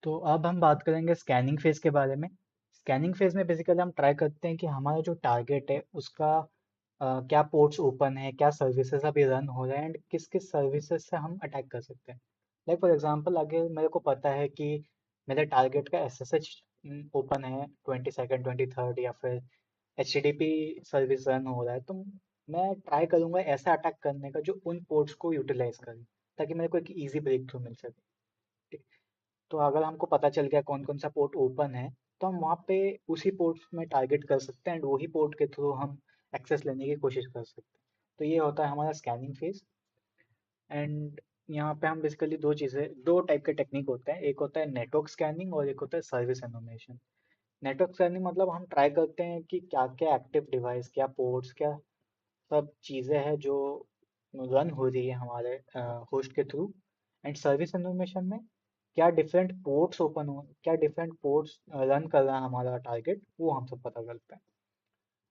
तो अब हम बात करेंगे स्कैनिंग फेज के बारे में। स्कैनिंग फेज में बेसिकली हम ट्राई करते हैं कि हमारा जो टारगेट है उसका क्या पोर्ट्स ओपन है, क्या सर्विसेज अभी रन हो रहे हैं एंड किस किस सर्विसेज से हम अटैक कर सकते हैं। लाइक फॉर एग्जांपल, अगर मेरे को पता है कि मेरे टारगेट का एसएसएच ओपन है 22nd 23rd या फिर एचटीटीपी सर्विस रन हो रहा है, तो मैं ट्राई करूंगा ऐसा अटैक करने का जो उन पोर्ट्स को यूटिलाइज करे, ताकि मेरे को एक इजी ब्रेक थ्रू मिल सके। ठीक। तो अगर हमको पता चल गया कौन कौन सा पोर्ट ओपन है, तो हम वहाँ पे उसी पोर्ट में टारगेट कर सकते हैं एंड वही पोर्ट के थ्रू हम एक्सेस लेने की कोशिश कर सकते हैं। तो ये होता है हमारा स्कैनिंग फेज। एंड यहाँ पे हम बेसिकली दो टाइप के टेक्निक होते हैं, एक होता है नेटवर्क स्कैनिंग और एक होता है सर्विस एनोमेशन। नेटवर्क स्कैनिंग मतलब हम ट्राई करते हैं कि क्या क्या एक्टिव डिवाइस, क्या पोर्ट्स, क्या सब चीज़ें हैं जो रन हो रही है हमारे होस्ट के थ्रू। एंड सर्विस इन्फॉर्मेशन में क्या डिफरेंट पोर्ट्स ओपन हो, क्या डिफरेंट पोर्ट्स रन कर रहा है हमारा टारगेट, वो हम सब पता करते हैं।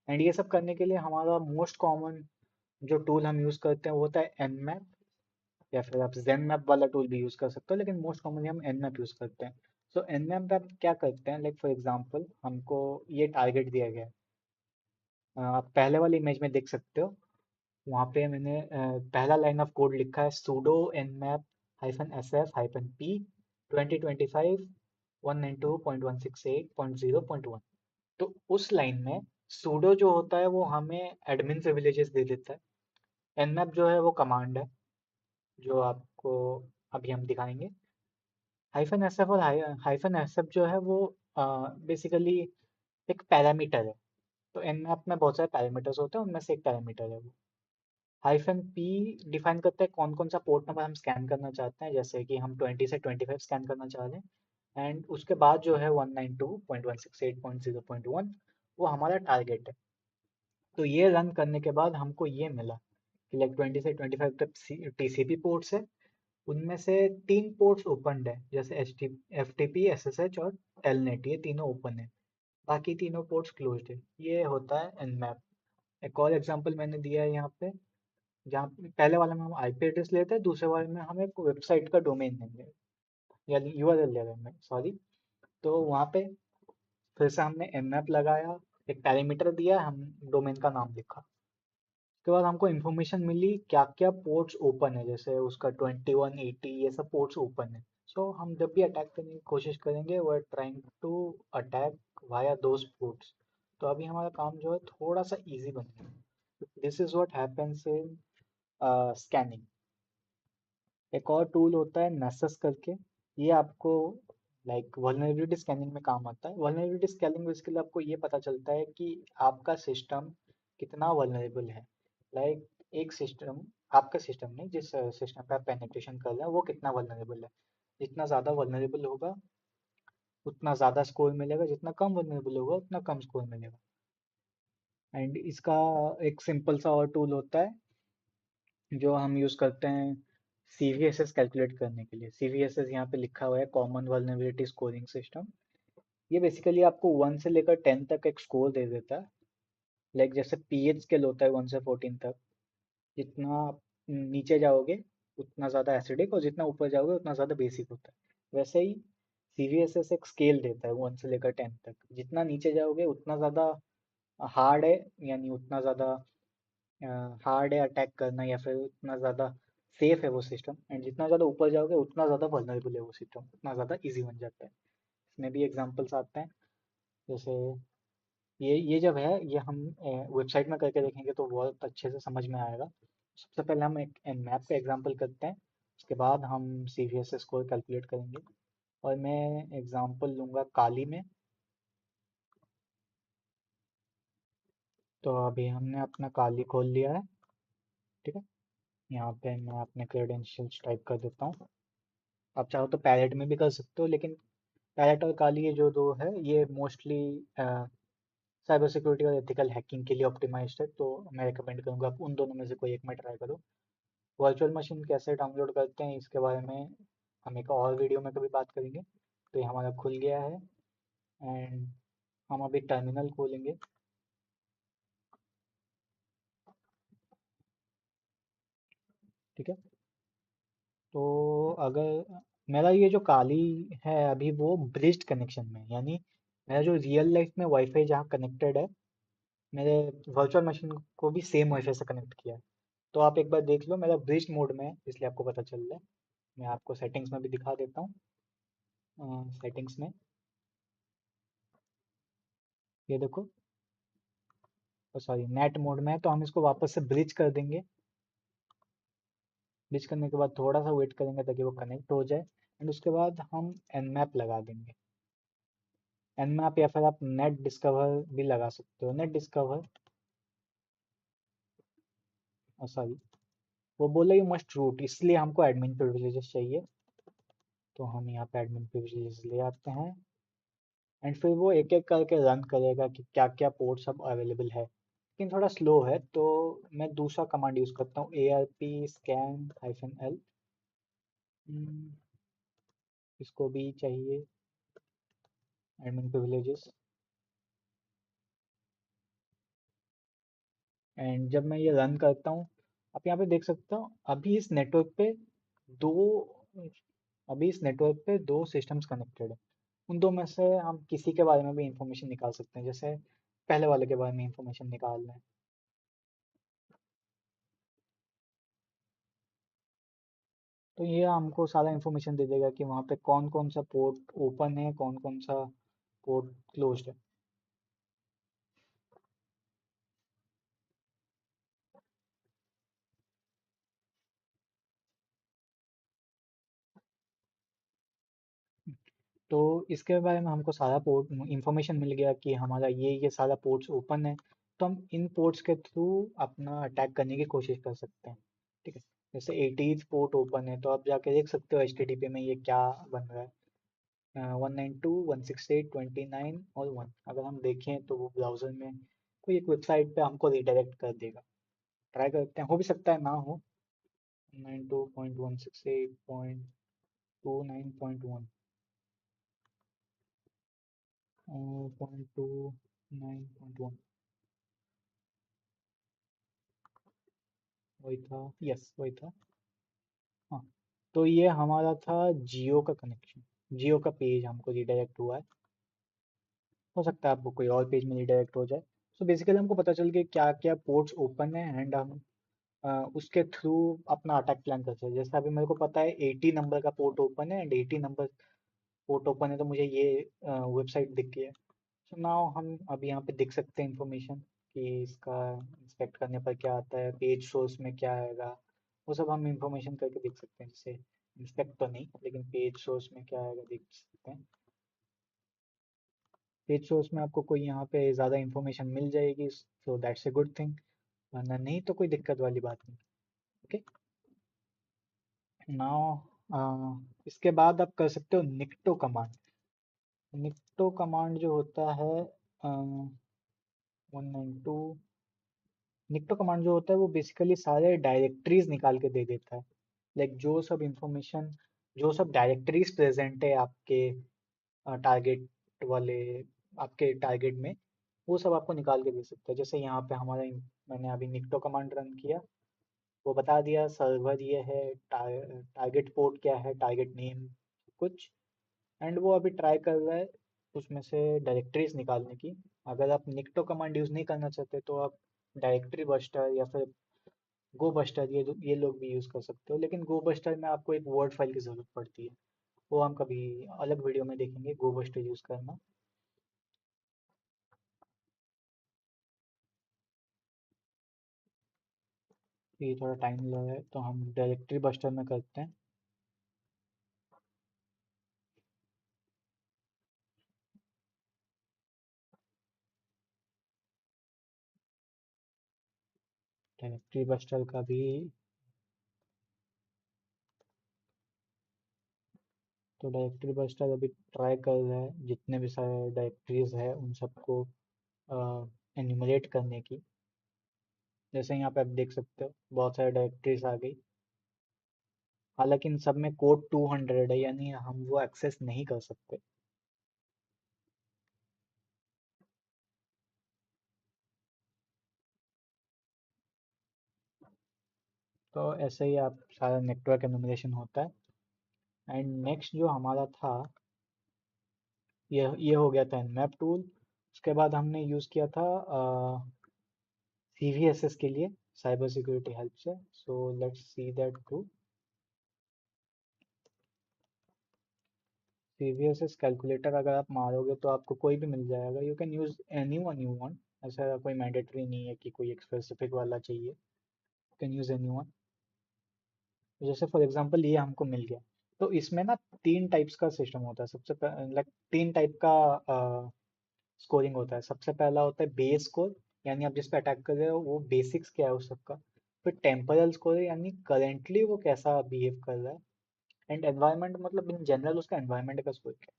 एंड ये सब करने के लिए हमारा मोस्ट कॉमन जो टूल हम यूज़ करते हैं वो होता है nmap, या फिर आप zenmap वाला टूल भी यूज़ कर सकते हो, लेकिन मोस्ट कॉमनली हम nmap यूज़ करते हैं। सो nmap में आप क्या करते हैं, लाइक फॉर एग्जांपल हमको ये टारगेट दिया गया है। आप पहले वाली इमेज में देख सकते हो, वहाँ पे मैंने पहला लाइन ऑफ कोड लिखा है sudo nmap -sf -p 2025 192.168.0.1। तो उस लाइन में sudo जो होता है वो हमें एडमिन प्रिविलेजेस दे देता है। nmap जो है वो कमांड है जो आपको अभी हम दिखाएंगे। हाइफन एस एफ और हाइफन एस एफ जो है वो बेसिकली एक पैरामीटर है। तो nmap में बहुत सारे पैरामीटर्स होते हैं, उनमें से एक पैरामीटर है वो। हाइफन पी डिफाइन करता है कौन कौन सा पोर्ट नंबर हम स्कैन करना चाहते हैं, जैसे कि हम 20 से 25 स्कैन करना चाह रहे हैं। एंड उसके बाद जो है 192.168.0.1 वो हमारा टारगेट है। तो ये रन करने के बाद हमको ये मिला कि लाइक 20 से 25 तक टीसीपी पोर्ट्स है, उनमें से 3 पोर्ट्स ओपन है, जैसे H T F T P S S H और टेलनेट, ये तीनों ओपन है। बाकी तीनों पोर्ट्स क्लोज्ड है। ये होता है nmap। एक और एग्जांपल मैंने दिया है यहाँ पे, जहाँ पहले वाले में हम आईपी एड्रेस लेते हैं, दूसरे वाले में हम एक वेबसाइट का डोमेन देंगे या यूआरएल ले रहे हैं, सॉरी। तो वहाँ पे फिर से हमने nmap लगाया, एक पैरामीटर दिया, हम डोमेन का नाम लिखा। उसके बाद हमको इन्फॉर्मेशन मिली क्या क्या पोर्ट्स ओपन है, जैसे उसका 2180 ये सब पोर्ट्स ओपन है। सो हम जब भी अटैक करने की कोशिश करेंगे वो trying to attack via those ports. तो अभी हमारा काम जो है थोड़ा सा इजी बन गया। This is what happens in scanning. एक और टूल होता है नसस करके, ये आपको लाइक वल्नरेबिलिटी स्कैनिंग में काम आता है। वल्नरेबिलिटी स्कैनिंग के लिए आपको ये पता चलता है कि आपका सिस्टम कितना वल्नरेबल है। लाइक एक सिस्टम, आपका सिस्टम नहीं, जिस सिस्टम पे आप पेनिट्रेशन कर रहे हैं वो कितना वल्नरेबल है। जितना ज़्यादा वल्नरेबल होगा उतना ज़्यादा स्कोर मिलेगा, जितना कम वल्नरेबल होगा उतना कम स्कोर मिलेगा। एंड इसका एक सिंपल सा और टूल होता है जो हम यूज़ करते हैं CVSS कैलकुलेट करने के लिए। CVSS यहाँ पे लिखा हुआ है, कॉमन वल्नरेबिलिटी स्कोरिंग सिस्टम। ये बेसिकली आपको 1 से लेकर 10 तक एक स्कोर दे देता है। लाइक जैसे पीएच स्केल होता है 1 से 14 तक, जितना आप नीचे जाओगे उतना ज़्यादा एसिडिक और जितना ऊपर जाओगे उतना ज़्यादा बेसिक होता है। वैसे ही CVSS एक स्केल देता है 1 से लेकर 10 तक, जितना नीचे जाओगे उतना ज़्यादा हार्ड है, यानी उतना ज़्यादा हार्ड है अटैक करना, या फिर उतना ज़्यादा सेफ है वो सिस्टम। एंड जितना ज़्यादा ऊपर जाओगे उतना ज़्यादा वल्नरेबल है वो सिस्टम, उतना ज़्यादा इजी बन जाता है। इसमें भी एग्जांपल्स आते हैं, जैसे ये जब है ये हम वेबसाइट में करके देखेंगे तो बहुत अच्छे से समझ में आएगा। सबसे पहले हम एक मैप का एग्जांपल करते हैं, उसके बाद हम CVS स्कोर कैलकुलेट करेंगे। और मैं एग्जांपल लूँगा काली में। तो अभी हमने अपना काली खोल लिया है। ठीक है, यहाँ पे मैं अपने क्रेडेंशियल्स टाइप कर देता हूँ। आप चाहो तो पैरेट में भी कर सकते हो, लेकिन पैरेट और काली ये जो दो है ये मोस्टली साइबर सिक्योरिटी और एथिकल हैकिंग के लिए ऑप्टिमाइज्ड है, तो मैं रिकमेंड करूँगा आप उन दोनों में से कोई एक में ट्राई करो। वर्चुअल मशीन कैसे डाउनलोड करते हैं इसके बारे में हम एक और वीडियो में कभी बात करेंगे। तो ये हमारा खुल गया है एंड हम अभी टर्मिनल खोलेंगे। ठीक है, तो अगर मेरा ये जो काली है अभी वो ब्रिज्ड कनेक्शन में है, यानी मेरा जो रियल लाइफ में वाईफाई जहाँ कनेक्टेड है, मेरे वर्चुअल मशीन को भी सेम वाईफाई से कनेक्ट किया है। तो आप एक बार देख लो, मेरा ब्रिज्ड मोड में है इसलिए आपको पता चल रहा है। मैं आपको सेटिंग्स में भी दिखा देता हूँ। सेटिंग्स में ये देखो, सॉरी नेट मोड में है, तो हम इसको वापस से ब्रिज कर देंगे। ब्रिज करने के बाद थोड़ा सा वेट करेंगे ताकि वो कनेक्ट हो जाए, एंड उसके बाद हम nmap लगा देंगे। nmap या फिर आप नेट डिस्कवर भी लगा सकते हो। नेट डिस्कवर, सॉरी, वो बोले यू मस्ट रूट, इसलिए हमको एडमिन प्रिविलेजेस चाहिए। तो हम यहाँ पे एडमिन प्रिविलेजेस ले आते हैं, एंड फिर वो एक एक करके रन करेगा कि क्या क्या पोर्ट्स अब अवेलेबल है। लेकिन थोड़ा स्लो है, तो मैं दूसरा कमांड यूज़ करता हूँ, arp-scan-l। इसको भी चाहिए एडमिन प्रिविलेजेस। एंड जब मैं ये रन करता हूँ, आप यहाँ पे देख सकते हो दो अभी इस नेटवर्क पे दो सिस्टम्स कनेक्टेड है। उन दो में से हम किसी के बारे में भी इंफॉर्मेशन निकाल सकते हैं, जैसे पहले वाले के बारे में इंफॉर्मेशन निकाल लें। तो ये हमको सारा इंफॉर्मेशन दे देगा कि वहाँ पे कौन कौन सा पोर्ट ओपन है, कौन कौन सा पोर्ट क्लोज्ड है। तो इसके बारे में हमको सारा पोर्ट इंफॉर्मेशन मिल गया कि हमारा ये सारा पोर्ट्स ओपन है। तो हम इन पोर्ट्स के थ्रू अपना अटैक करने की कोशिश कर सकते हैं। ठीक है, जैसे 80th पोर्ट ओपन है, तो आप जाके देख सकते हो HTTP में ये क्या बन रहा है। 192.168.29 और 1, अगर हम देखें तो वो ब्राउज़र में कोई एक वेबसाइट पे हमको रिडायरेक्ट कर देगा। ट्राई करते हैं, हो भी सकता है ना हो। 192.168.29.1, 0.29.1, वही था। यस, वही था। हाँ, तो ये हमारा था जियो का कनेक्शन। जियो का पेज हमको रिडायरेक्ट हुआ है। हो सकता है आपको कोई और पेज में रिडायरेक्ट हो जाए। सो बेसिकली हमको पता चल गया क्या क्या पोर्ट्स ओपन है, एंड हम उसके थ्रू अपना अटैक प्लान कर सकते हैं। जैसे अभी मेरे को पता है 80 नंबर का पोर्ट ओपन है, एंड 80 नंबर पोर्ट ओपन है, तो मुझे ये वेबसाइट दिख गई है। सो नाउ हम अभी यहाँ पे देख सकते हैं इंफॉर्मेशन कि इसका इंस्पेक्ट करने पर क्या आता है, पेज सोर्स में क्या आएगा। वो सब हम इंफॉर्मेशन करके देख सकते हैं, जैसे इंस्पेक्ट तो नहीं, लेकिन पेज सोर्स में क्या आएगा देख सकते हैं। पेज सोर्स में आपको कोई यहाँ पे ज़्यादा इंफॉर्मेशन मिल जाएगी, so that's a good thing. वरना नहीं तो कोई दिक्कत वाली बात नहीं। ओके, नाउ इसके बाद आप कर सकते हो निक्टो कमांड। निक्टो कमांड जो होता है, 192, निक्टो कमांड जो होता है वो बेसिकली सारे डायरेक्टरीज निकाल के दे देता है। लाइक जो सब इंफॉर्मेशन, जो सब डायरेक्टरीज प्रेजेंट है आपके टारगेट वाले, आपके टारगेट में, वो सब आपको निकाल के दे सकता है। जैसे यहाँ पे मैंने अभी निक्टो कमांड रन किया, वो बता दिया सर्वर ये है, टारगेट पोर्ट क्या है, टारगेट नेम कुछ, एंड वो अभी ट्राई कर रहा है उसमें से डायरेक्टरीज निकालने की। अगर आप निक्टो कमांड यूज़ नहीं करना चाहते तो आप डायरेक्टरी बस्टर या फिर गो बस्टर, ये लोग भी यूज़ कर सकते हो, लेकिन गो बस्टर में आपको एक वर्ड फाइल की ज़रूरत पड़ती है। वो हम कभी अलग वीडियो में देखेंगे, गो बस्टर यूज़ करना। ये थोड़ा टाइम लग रहा है, तो हम डायरेक्टरी बस्टर में करते हैं। डायरेक्टरी बस्टर का भी, तो डायरेक्टरी बस्टर अभी ट्राई कर रहा है जितने भी सारे डायरेक्टरीज है उन सबको एन्यूमरेट करने की। जैसे यहाँ पे आप देख सकते हो बहुत सारे डायरेक्टरीज आ गई, हालांकि इन सब में कोड 200 है, यानी हम वो एक्सेस नहीं कर सकते। तो ऐसे ही आप सारा नेटवर्क एनुमरेशन होता है। एंड नेक्स्ट जो हमारा था, ये हो गया था मैप टूल। उसके बाद हमने यूज़ किया था CVSS के लिए, साइबर सिक्योरिटी हेल्प से। So let's see that too. CVSS calculator अगर आप मारोगे तो आपको कोई भी मिल जाएगा। You can use any one you want, ऐसा कोई मैंडेटरी नहीं है कि कोई एक स्पेसिफिक वाला चाहिए। You can use any one. जैसे फॉर एग्जांपल ये हमको मिल गया। तो इसमें ना तीन टाइप्स का सिस्टम होता है। लाइक तीन टाइप का स्कोरिंग होता है। सबसे पहला होता है बेस स्कोर, यानी आप जिस पे अटैक कर रहे हो वो बेसिक्स क्या है उस सबका। फिर टेम्परल स्कोर, यानी करेंटली वो कैसा बिहेव कर रहा है। एंड एनवायरनमेंट, मतलब इन जनरल उसका एनवायरनमेंट का स्कोर क्या है।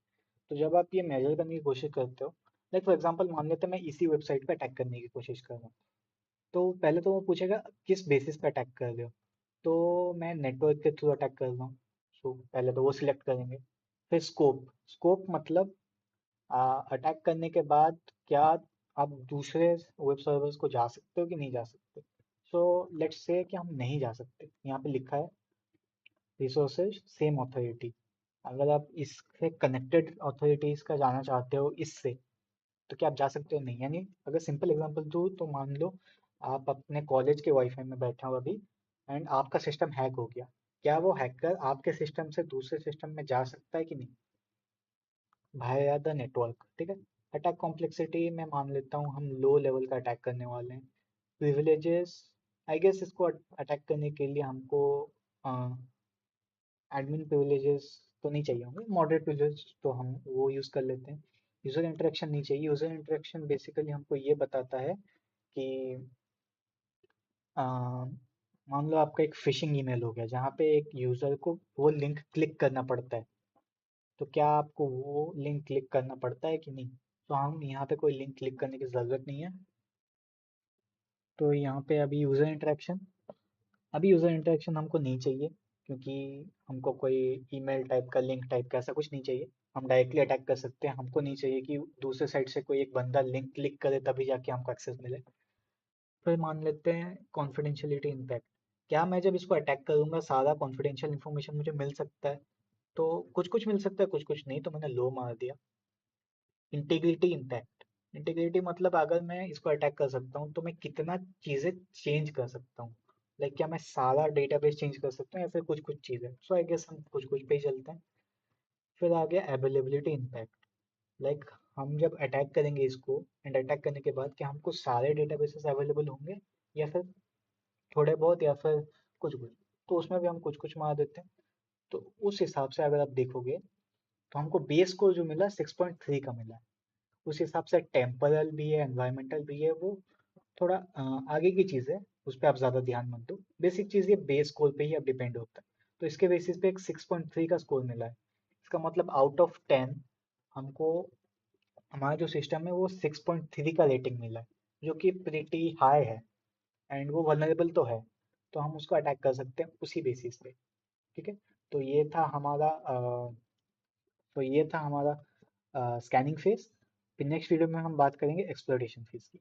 तो जब आप ये मेजर करने की कोशिश करते हो, लाइक फॉर एग्जांपल मान लेते हैं मैं इसी वेबसाइट पे अटैक करने की कोशिश कर रहा हूँ, तो पहले तो वो पूछेगा किस बेसिस पे अटैक कर रहे हो। तो मैं नेटवर्क के थ्रू अटैक कर रहा हूँ, सो पहले तो वो सिलेक्ट करेंगे। फिर स्कोप, स्कोप मतलब अटैक करने के बाद क्या आप दूसरे वेब सर्वर्स को जा सकते हो कि नहीं जा सकते। सो लेट्स से कि हम नहीं जा सकते। यहाँ पे लिखा है रिसोर्सेज सेम अथॉरिटी। अगर आप इससे कनेक्टेड अथॉरिटीज का जाना चाहते हो इससे, तो क्या आप जा सकते हो? नहीं। यानी अगर सिंपल एग्जांपल दूँ तो मान लो आप अपने कॉलेज के वाईफाई में बैठे हो अभी, एंड आपका सिस्टम हैक हो गया। क्या वो हैकर आपके सिस्टम से दूसरे सिस्टम में जा सकता है कि नहीं, वाया द नेटवर्क? ठीक है। अटैक कॉम्प्लेक्सिटी मैं मान लेता हूँ हम लो लेवल का अटैक करने वाले हैं। प्रिविलेजेस, आई गेस इसको अटैक करने के लिए हमको एडमिन प्रिविलेजेस तो नहीं चाहिए होंगे, मॉडरेट प्रिविलेज तो हम वो यूज़ कर लेते हैं। यूज़र इंटरेक्शन नहीं चाहिए। यूज़र इंटरेक्शन बेसिकली हमको ये बताता है कि अ, मान लो आपका एक फिशिंग ईमेल हो गया जहाँ पे एक यूज़र को वो लिंक क्लिक करना पड़ता है, तो क्या आपको वो लिंक क्लिक करना पड़ता है कि नहीं। तो हम यहाँ पे कोई लिंक क्लिक करने की ज़रूरत नहीं है। तो यहाँ पे अभी यूज़र इंटरेक्शन हमको नहीं चाहिए, क्योंकि हमको कोई ईमेल टाइप का, लिंक टाइप का ऐसा कुछ नहीं चाहिए। हम डायरेक्टली अटैक कर सकते हैं। हमको नहीं चाहिए कि दूसरे साइड से कोई एक बंदा लिंक क्लिक करे तभी जाके हमको एक्सेस मिले। फिर मान लेते हैं कॉन्फिडेंशियलिटी इम्पैक्ट। क्या मैं जब इसको अटैक करूंगा सारा कॉन्फिडेंशियल इन्फॉर्मेशन मुझे मिल सकता है? तो कुछ कुछ मिल सकता है, कुछ कुछ नहीं, तो मैंने लो मार दिया। इंटीग्रिटी इम्पैक्ट, इंटीग्रिटी मतलब अगर मैं इसको अटैक कर सकता हूँ तो मैं कितना चीज़ें चेंज कर सकता हूँ। लाइक क्या मैं सारा डेटाबेस चेंज कर सकता हूँ या फिर कुछ कुछ चीज़ें। सो आई गेस हम कुछ कुछ पे ही चलते हैं। फिर आ गया अवेलेबिलिटी इम्पैक्ट। लाइक हम जब अटैक करेंगे इसको, एंड अटैक करने के बाद क्या हमको सारे डेटाबेसेस अवेलेबल होंगे या फिर थोड़े बहुत, या फिर कुछ कुछ। तो उसमें भी हम कुछ कुछ मार देते हैं। तो उस हिसाब से अगर आप देखोगे तो हमको बेस को जो मिला 6.3 का मिला है। उस हिसाब से टेम्परल भी है, एनवायरमेंटल भी है, वो थोड़ा आगे की चीज़ है। उस पर आप ज़्यादा ध्यान मत दो। बेसिक चीज़ ये बेस स्कोर पे ही अब डिपेंड होता है। तो इसके बेसिस पे एक 6.3 का स्कोर मिला है। इसका मतलब आउट ऑफ 10 हमको हमारा जो सिस्टम है वो 6.3 का रेटिंग मिला है, जो कि प्रिटी हाई है। एंड वो वल्नरेबल तो है, तो हम उसको अटैक कर सकते हैं उसी बेसिस पे। ठीक है। तो ये था हमारा स्कैनिंग फेज। फिर नेक्स्ट वीडियो में हम बात करेंगे एक्सप्लोरेशन फेज की।